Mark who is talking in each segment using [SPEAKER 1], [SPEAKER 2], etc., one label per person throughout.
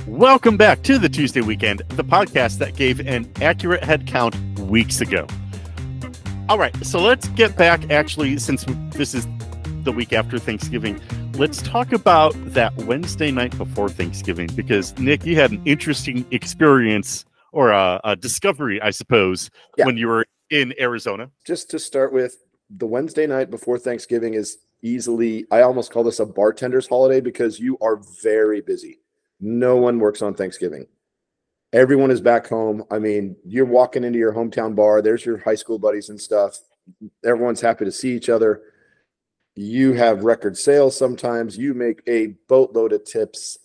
[SPEAKER 1] Welcome back to the Tuesday Weekend, the podcast that gave an accurate head count weeks ago. All right, so let's get back, actually, since this is the week after Thanksgiving, let's talk about that Wednesday night before Thanksgiving, because, Nick, you had an interesting experience, or a discovery, I suppose, when you were in Arizona.
[SPEAKER 2] Just to start with, the Wednesday night before Thanksgiving is easily, I almost call this a bartender's holiday, because you are very busy. No one works on Thanksgiving. Everyone is back home. I mean, you're walking into your hometown bar. There's your high school buddies and stuff. Everyone's happy to see each other. You have record sales sometimes. You make a boatload of tips.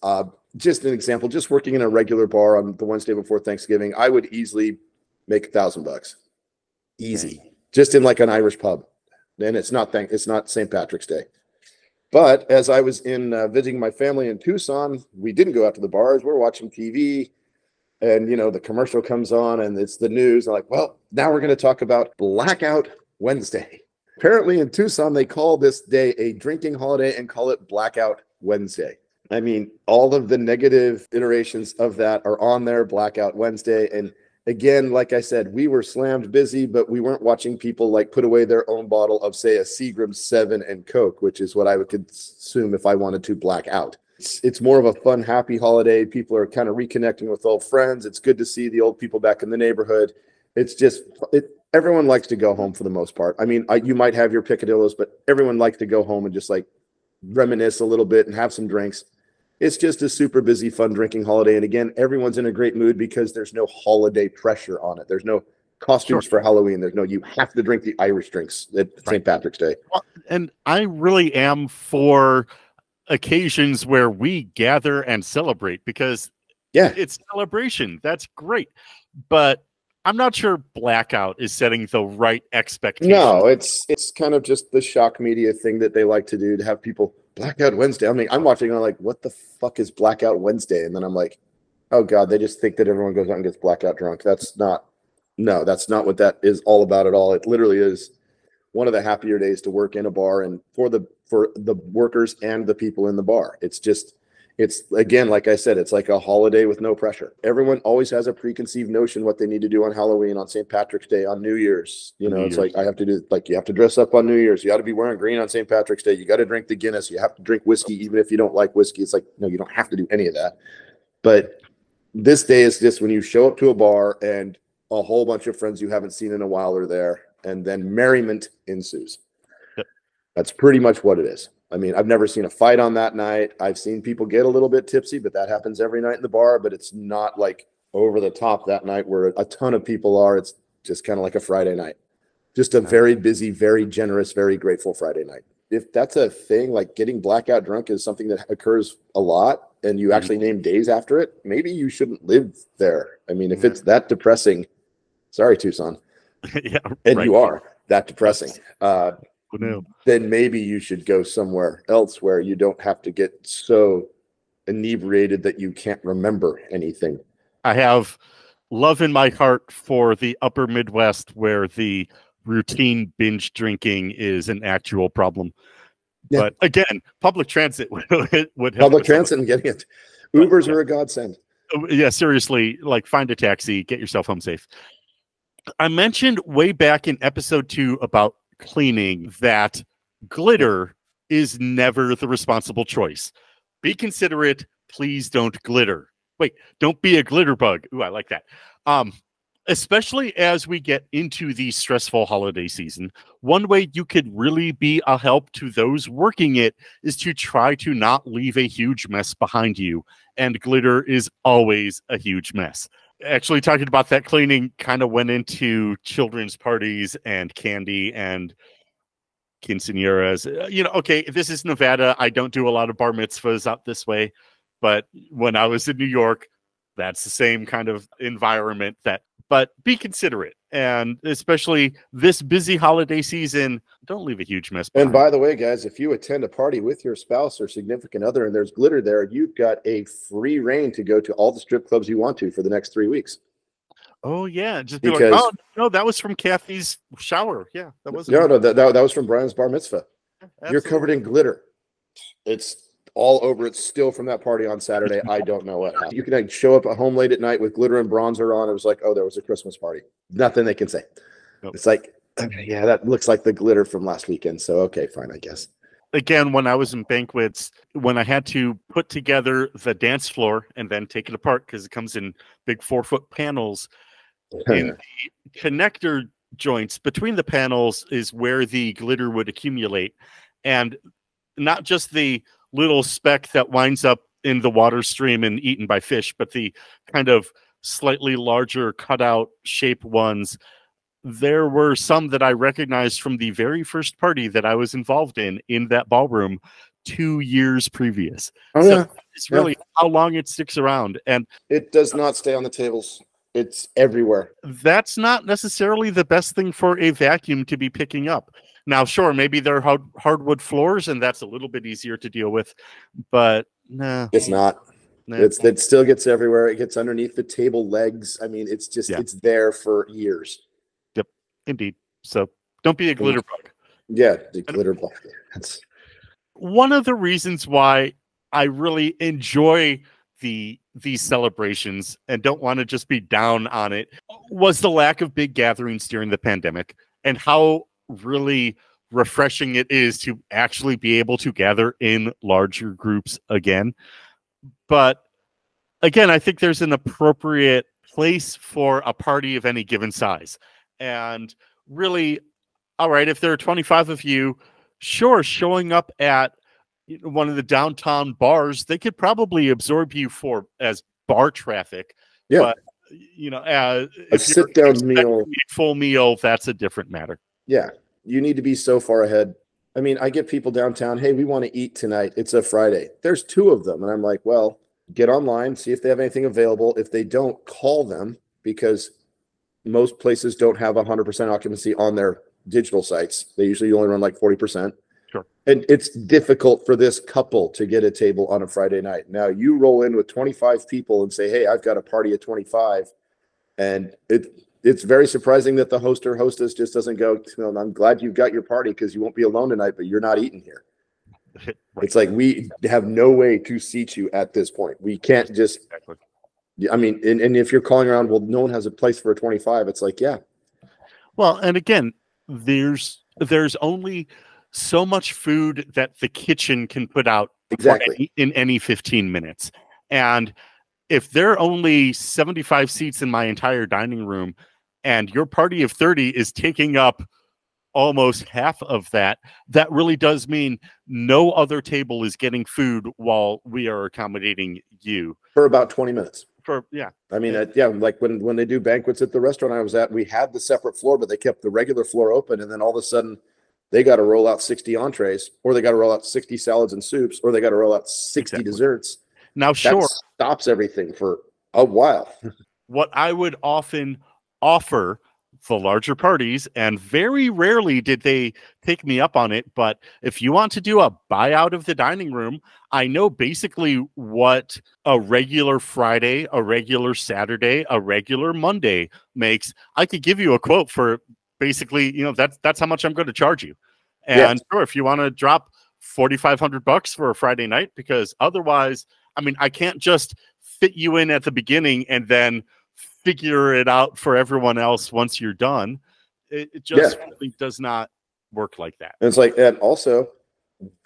[SPEAKER 2] Just an example, just working in a regular bar on the Wednesday before Thanksgiving, I would easily make $1,000. Easy. Just in like an Irish pub. And it's not St. Patrick's Day. But as I was in visiting my family in Tucson, we didn't go out to the bars. We're watching TV, and the commercial comes on, and it's the news. I'm like, well, now we're going to talk about Blackout Wednesday. Apparently, in Tucson, they call this day a drinking holiday and call it Blackout Wednesday. I mean, all of the negative iterations of that are on there. Blackout Wednesday, and again, like I said, we were slammed busy, but we weren't watching people like put away their own bottle of, say, a Seagram 7 and Coke, which is what I would consume if I wanted to black out. It's more of a fun, happy holiday. People are kind of reconnecting with old friends. It's good to see the old people back in the neighborhood. It's just, everyone likes to go home for the most part. I mean, you might have your picadillos, but everyone likes to go home and just like reminisce a little bit and have some drinks. It's just a super busy, fun drinking holiday. And again, everyone's in a great mood because there's no holiday pressure on it. There's no costumes for Halloween. There's no, you have to drink the Irish drinks at St. Patrick's Day.
[SPEAKER 1] Well, and I really am for occasions where we gather and celebrate, because it's celebration. That's great. But I'm not sure Blackout is setting the right expectation.
[SPEAKER 2] No, it's kind of just the shock media thing that they like to do, to have people Blackout Wednesday. I mean, I'm watching and I'm like, what the fuck is Blackout Wednesday? And then I'm like, oh God, they just think that everyone goes out and gets blackout drunk. That's not what that is all about at all. It literally is one of the happier days to work in a bar, and for the workers and the people in the bar. It's again, like I said, it's like a holiday with no pressure. Everyone always has a preconceived notion what they need to do on Halloween, on St. Patrick's Day, on New Year's. It's like, I have to do, like, you have to dress up on New Year's. You got to be wearing green on St. Patrick's Day. You got to drink the Guinness. You have to drink whiskey, even if you don't like whiskey. It's like, no, you don't have to do any of that. But this day is just when you show up to a bar and a whole bunch of friends you haven't seen in a while are there, and then merriment ensues. That's pretty much what it is. I mean, I've never seen a fight on that night. I've seen people get a little bit tipsy, but that happens every night in the bar. But it's not like over the top that night where a ton of people are. It's just kind of like a Friday night. Just a very busy, very generous, very grateful Friday night. If that's a thing, like getting blackout drunk is something that occurs a lot, and you actually name days after it, maybe you shouldn't live there. I mean, if it's that depressing, sorry, Tucson. And you are that depressing. Then maybe you should go somewhere else where you don't have to get so inebriated that you can't remember anything.
[SPEAKER 1] I have love in my heart for the upper Midwest, where the routine binge drinking is an actual problem. But again, public transit would help.
[SPEAKER 2] Public transit and getting it. Ubers are a godsend.
[SPEAKER 1] Yeah, seriously, like, find a taxi, get yourself home safe. I mentioned way back in episode 2 about cleaning that glitter is never the responsible choice. Be considerate. Please don't glitter. Wait, don't be a glitter bug. Ooh, I like that. Especially as we get into the stressful holiday season, one way you could really be a help to those working it is to try to not leave a huge mess behind you. And glitter is always a huge mess. Actually, talking about that cleaning kind of went into children's parties and candy and quinceañeras. Okay, this is Nevada. I don't do a lot of bar mitzvahs out this way. But when I was in New York, that's the same kind of environment. But be considerate. And especially this busy holiday season, don't leave a huge mess behind.
[SPEAKER 2] And by the way, guys, if you attend a party with your spouse or significant other and there's glitter there, you've got a free reign to go to all the strip clubs you want to for the next 3 weeks.
[SPEAKER 1] Oh, yeah. Just be like, oh, no, that was from Kathy's shower. Yeah, that wasn't.
[SPEAKER 2] No, that was from Brian's bar mitzvah. Absolutely. You're covered in glitter. It's all over it still from that party on Saturday. I don't know what happened. You can like, show up at home late at night with glitter and bronzer on. It was like, oh, there was a Christmas party. Nothing they can say. Nope. It's like, yeah, that looks like the glitter from last weekend. So, okay, fine, I guess.
[SPEAKER 1] Again, when I was in banquets, when I had to put together the dance floor and then take it apart because it comes in big 4-foot panels, in the connector joints between the panels is where the glitter would accumulate. And not just the little speck that winds up in the water stream and eaten by fish, but the kind of slightly larger cutout shape ones. There were some that I recognized from the very first party that I was involved in that ballroom 2 years previous.
[SPEAKER 2] Oh,
[SPEAKER 1] so
[SPEAKER 2] yeah.
[SPEAKER 1] It's really how long it sticks around. And
[SPEAKER 2] it does not stay on the tables. It's everywhere.
[SPEAKER 1] That's not necessarily the best thing for a vacuum to be picking up. Now, sure, maybe they're hardwood floors, and that's a little bit easier to deal with, but no.
[SPEAKER 2] It's not. It still gets everywhere. It gets underneath the table legs. I mean, it's just, it's there for years.
[SPEAKER 1] Yep, indeed. So don't be a glitter bug.
[SPEAKER 2] Yeah, the glitter bug. That's
[SPEAKER 1] one of the reasons why I really enjoy these celebrations and don't want to just be down on it was the lack of big gatherings during the pandemic and how really refreshing it is to actually be able to gather in larger groups again. But again, I think there's an appropriate place for a party of any given size. And really, all right, if there are 25 of you, sure, showing up at one of the downtown bars, they could probably absorb you as bar traffic.
[SPEAKER 2] Yeah.
[SPEAKER 1] But, if
[SPEAKER 2] a sit-down meal,
[SPEAKER 1] full meal, that's a different matter.
[SPEAKER 2] Yeah. You need to be so far ahead. I mean, I get people downtown, hey, we want to eat tonight. It's a Friday. There's 2 of them. And I'm like, well, get online, see if they have anything available. If they don't, call them, because most places don't have 100% occupancy on their digital sites. They usually only run like 40%.
[SPEAKER 1] Sure.
[SPEAKER 2] And it's difficult for this couple to get a table on a Friday night. Now you roll in with 25 people and say, hey, I've got a party of 25. And it's very surprising that the host or hostess just doesn't go, I'm glad you've got your party because you won't be alone tonight, but you're not eating here. Right. It's like we have no way to seat you at this point. We can't just, exactly. I mean, and if you're calling around, well, no one has a place for a 25. It's like, yeah.
[SPEAKER 1] Well, and again, there's only so much food that the kitchen can put out
[SPEAKER 2] exactly
[SPEAKER 1] in any 15 minutes. And if there are only 75 seats in my entire dining room and your party of 30 is taking up almost half of that, that really does mean no other table is getting food while we are accommodating you.
[SPEAKER 2] For about 20 minutes.
[SPEAKER 1] I
[SPEAKER 2] mean, like when they do banquets at the restaurant I was at, we had the separate floor, but they kept the regular floor open. And then all of a sudden they got to roll out 60 entrees, or they got to roll out 60 salads and soups, or they got to roll out 60 desserts.
[SPEAKER 1] Now, sure,
[SPEAKER 2] that stops everything for a while.
[SPEAKER 1] What I would often offer the larger parties, and very rarely did they take me up on it, but if you want to do a buyout of the dining room, I know basically what a regular Friday, a regular Saturday, a regular Monday makes. I could give you a quote for basically, that's how much I'm going to charge you. And sure, if you want to drop $4,500 for a Friday night, because otherwise, I mean, I can't just fit you in at the beginning and then figure it out for everyone else once you're done. It just really does not work like that.
[SPEAKER 2] And it's like, and also,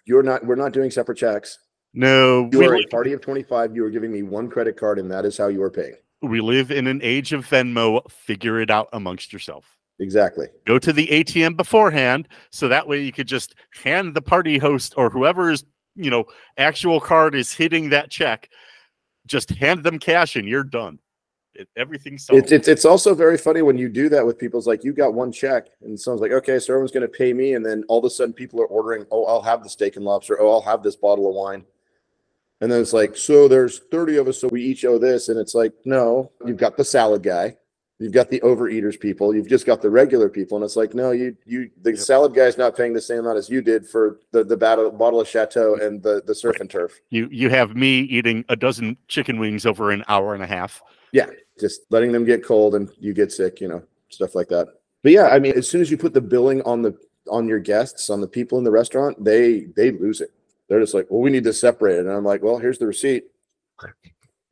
[SPEAKER 2] we're not doing separate checks.
[SPEAKER 1] No,
[SPEAKER 2] you are a party of 25. You are giving me one credit card, and that is how you are paying.
[SPEAKER 1] We live in an age of Venmo. Figure it out amongst yourself.
[SPEAKER 2] Exactly.
[SPEAKER 1] Go to the ATM beforehand, so that way you could just hand the party host or whoever's actual card is hitting that check, just hand them cash and you're done. Everything's solved.
[SPEAKER 2] It's also very funny when you do that with people. It's like, you got one check and someone's like, okay, so everyone's going to pay me, and then all of a sudden people are ordering, oh, I'll have the steak and lobster, oh, I'll have this bottle of wine. And then it's like, so there's 30 of us, so we each owe this. And it's like, no, you've got the salad guy, you've got the overeaters people, you've just got the regular people. And it's like, no, the salad guy's not paying the same amount as you did for the bottle of Chateau and the surf and turf.
[SPEAKER 1] You have me eating a dozen chicken wings over an hour and a half.
[SPEAKER 2] Yeah, just letting them get cold and you get sick, stuff like that. But yeah, I mean, as soon as you put the billing on your guests, on the people in the restaurant, they lose it. They're just like, well, we need this separated. And I'm like, well, here's the receipt.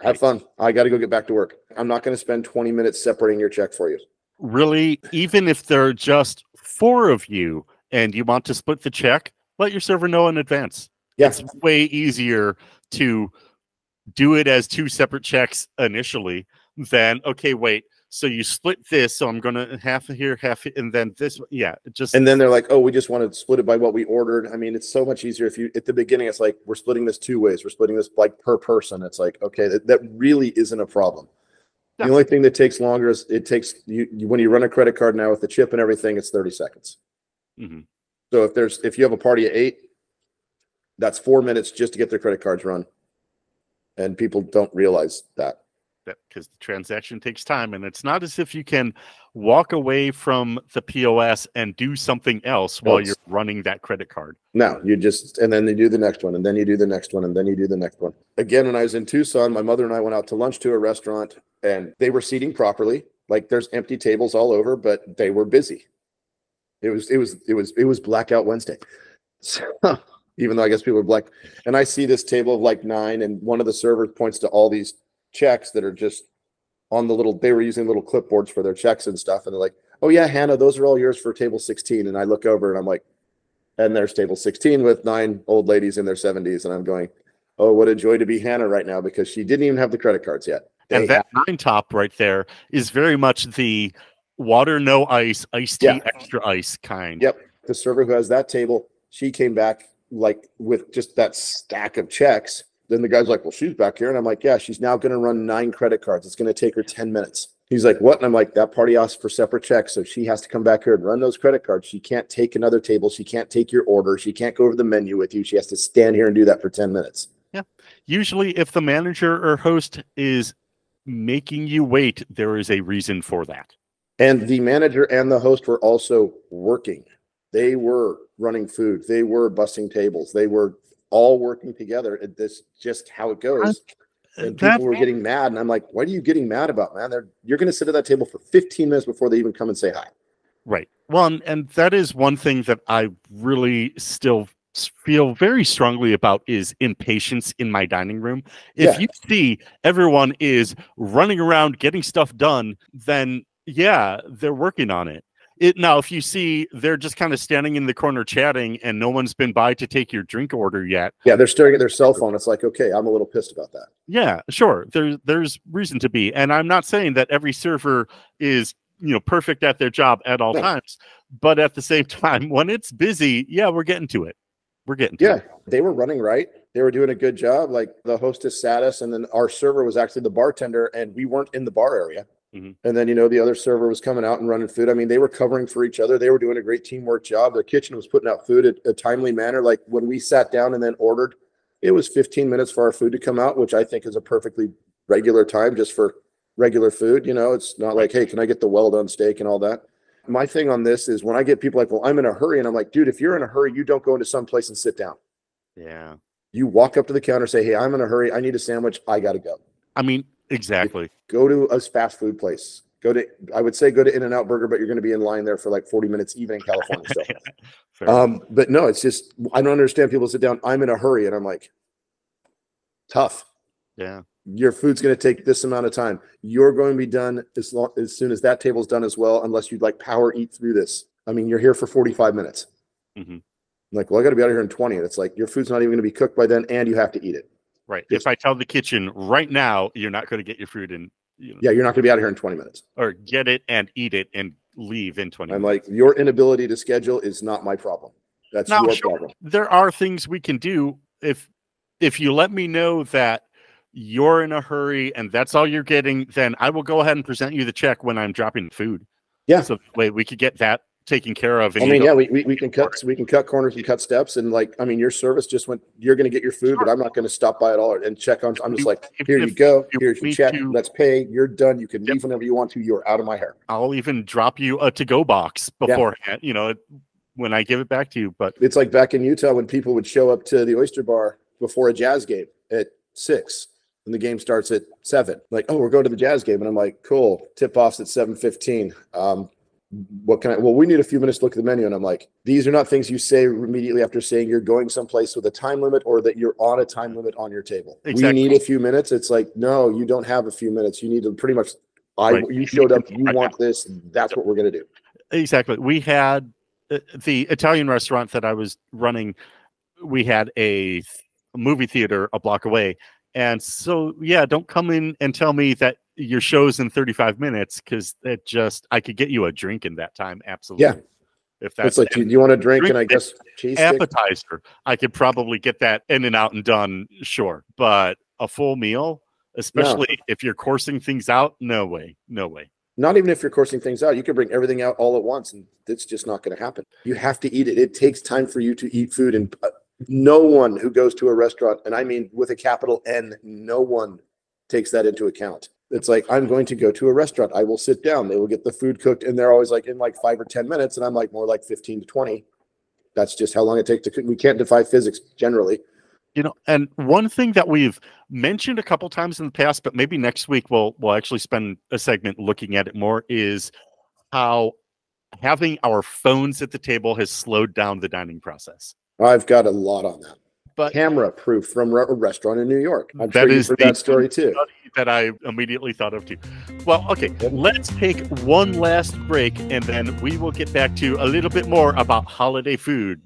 [SPEAKER 2] Have fun. I got to go get back to work. I'm not going to spend 20 minutes separating your check for you.
[SPEAKER 1] Really, even if there are just 4 of you and you want to split the check, let your server know in advance.
[SPEAKER 2] Yeah.
[SPEAKER 1] It's way easier to do it as 2 separate checks initially than, okay, wait, so you split this, so I'm going to half here, half, and then this. Yeah, just.
[SPEAKER 2] And then they're like, oh, we just want to split it by what we ordered. I mean, it's so much easier if you, at the beginning, it's like, we're splitting this 2 ways. We're splitting this like per person. It's like, okay, that really isn't a problem. The only thing that takes longer is it takes you when you run a credit card now with the chip and everything, it's 30 seconds.
[SPEAKER 1] Mm-hmm.
[SPEAKER 2] So if you have a party at 8, that's 4 minutes just to get their credit cards run. And people don't realize that.
[SPEAKER 1] Because the transaction takes time, and it's not as if you can walk away from the POS and do something else while you're running that credit card.
[SPEAKER 2] No, you just, and then you do the next one, and then you do the next one, and then you do the next one. Again, when I was in Tucson, my mother and I went out to lunch to a restaurant, and they were seating properly. Like there's empty tables all over, but they were busy. It was Blackout Wednesday. So even though I guess people are black, and I see this table of like 9, and one of the servers points to all these checks that are just on the little, they were using little clipboards for their checks and stuff. And they're like, oh yeah, Hannah, those are all yours for table 16. And I look over and I'm like, and there's table 16 with 9 old ladies in their 70s. And I'm going, oh, what a joy to be Hannah right now, because she didn't even have the credit cards yet.
[SPEAKER 1] And that 9 top right there is very much the water, no ice, iced tea, extra ice kind.
[SPEAKER 2] Yep. The server who has that table, she came back like with just that stack of checks. Then the guy's like, well, she's back here. And I'm like, yeah, she's now going to run 9 credit cards. It's going to take her 10 minutes. He's like, what? And I'm like, that party asked for separate checks. So she has to come back here and run those credit cards. She can't take another table. She can't take your order. She can't go over the menu with you. She has to stand here and do that for 10 minutes.
[SPEAKER 1] Yeah. Usually if the manager or host is making you wait, there is a reason for that.
[SPEAKER 2] And the manager and the host were also working. They were running food. They were busting tables. They were all working together. That's just how it goes. And people were getting mad. And I'm like, what are you getting mad about, man? You're going to sit at that table for 15 minutes before they even come and say hi.
[SPEAKER 1] Right. Well, and that is one thing that I really still feel very strongly about is impatience in my dining room. If you see everyone is running around getting stuff done, then yeah, they're working on it. Now, if you see they're just kind of standing in the corner chatting and no one's been by to take your drink order yet.
[SPEAKER 2] Yeah, they're staring at their cell phone. It's like, okay, I'm a little pissed about that.
[SPEAKER 1] Yeah, sure. There's reason to be. And I'm not saying that every server is, perfect at their job at all times. But at the same time, when it's busy, yeah, we're getting to it.
[SPEAKER 2] They were running right. They were doing a good job. Like the hostess sat us, and then our server was actually the bartender, and we weren't in the bar area. Mm-hmm. And then, the other server was coming out and running food. I mean, they were covering for each other. They were doing a great teamwork job. Their kitchen was putting out food at a timely manner. Like when we sat down and then ordered, it was 15 minutes for our food to come out, which I think is a perfectly regular time just for regular food. It's not like, hey, can I get the well-done steak and all that? My thing on this is when I get people like, well, I'm in a hurry. And I'm like, dude, if you're in a hurry, you don't go into some place and sit down.
[SPEAKER 1] Yeah.
[SPEAKER 2] You walk up to the counter, say, hey, I'm in a hurry. I need a sandwich. I got to go.
[SPEAKER 1] I mean, exactly.
[SPEAKER 2] Go to a fast food place. I would say go to In-N-Out Burger, but you're going to be in line there for like 40 minutes, even in California. So, but no, it's just, I don't understand people sit down. I'm in a hurry. And I'm like, tough.
[SPEAKER 1] Yeah.
[SPEAKER 2] Your food's going to take this amount of time. You're going to be done as soon as that table's done as well, unless you'd like power eat through this. I mean, you're here for 45 minutes. Mm-hmm. I'm like, well, I got to be out of here in 20. And it's like, your food's not even going to be cooked by then, and you have to eat it.
[SPEAKER 1] Right. If I tell the kitchen right now, you're not going to get your food in.
[SPEAKER 2] Yeah, you're not going to be out of here in 20 minutes.
[SPEAKER 1] Or get it and eat it and leave in 20 minutes.
[SPEAKER 2] I'm like, your inability to schedule is not my problem. That's your problem.
[SPEAKER 1] There are things we can do if you let me know that you're in a hurry and that's all you're getting, then I will go ahead and present you the check when I'm dropping food.
[SPEAKER 2] Yeah.
[SPEAKER 1] So that way we could get that taken care of.
[SPEAKER 2] I mean, yeah, we can cut corners and cut steps, and like, I mean, your service just went. You're going to get your food, but I'm not going to stop by at all and check on. I'm just like, here you go. Here's your check. Let's pay. You're done. You can leave whenever you want to. You're out of my hair.
[SPEAKER 1] I'll even drop you a to-go box beforehand. When I give it back to you. But
[SPEAKER 2] it's like back in Utah when people would show up to the Oyster Bar before a Jazz game at 6. And the game starts at 7. Like, oh, we're going to the Jazz game. And I'm like, cool. Tip-off's at 7:15. what can I, well, we need a few minutes to look at the menu. And I'm like, these are not things you say immediately after saying you're going someplace with a time limit or that you're on a time limit on your table.
[SPEAKER 1] Exactly.
[SPEAKER 2] We need a few minutes. It's like, no, you don't have a few minutes. You need to pretty much,
[SPEAKER 1] Right.
[SPEAKER 2] you showed up, you want this, that's what we're going to do.
[SPEAKER 1] Exactly. We had the Italian restaurant that I was running. We had a movie theater a block away. And so, yeah, don't come in and tell me that your show's in 35 minutes, because it just, I could get you a drink in that time. Absolutely.
[SPEAKER 2] Yeah.
[SPEAKER 1] If that's
[SPEAKER 2] it's like, do you want a drink and I guess cheese
[SPEAKER 1] appetizer, I could probably get that in and out and done. Sure. But a full meal, especially if you're coursing things out, no way. No way.
[SPEAKER 2] Not even if you're coursing things out, you can bring everything out all at once, and it's just not going to happen. You have to eat it. It takes time for you to eat food, and no one who goes to a restaurant, and I mean with a capital N, no one takes that into account. It's like, I'm going to go to a restaurant. I will sit down. They will get the food cooked, and they're always like in like 5 or 10 minutes, and I'm like more like 15 to 20. That's just how long it takes to cook. We can't defy physics generally.
[SPEAKER 1] You know, and one thing that we've mentioned a couple times in the past, but maybe next week we'll actually spend a segment looking at it more, is how having our phones at the table has slowed down the dining process.
[SPEAKER 2] I've got a lot on that.
[SPEAKER 1] But
[SPEAKER 2] camera proof from a restaurant in New York. I'm
[SPEAKER 1] that
[SPEAKER 2] sure you've heard that story too.
[SPEAKER 1] That I immediately thought of too. Well, okay, let's take one last break, and then we will get back to a little bit more about holiday food.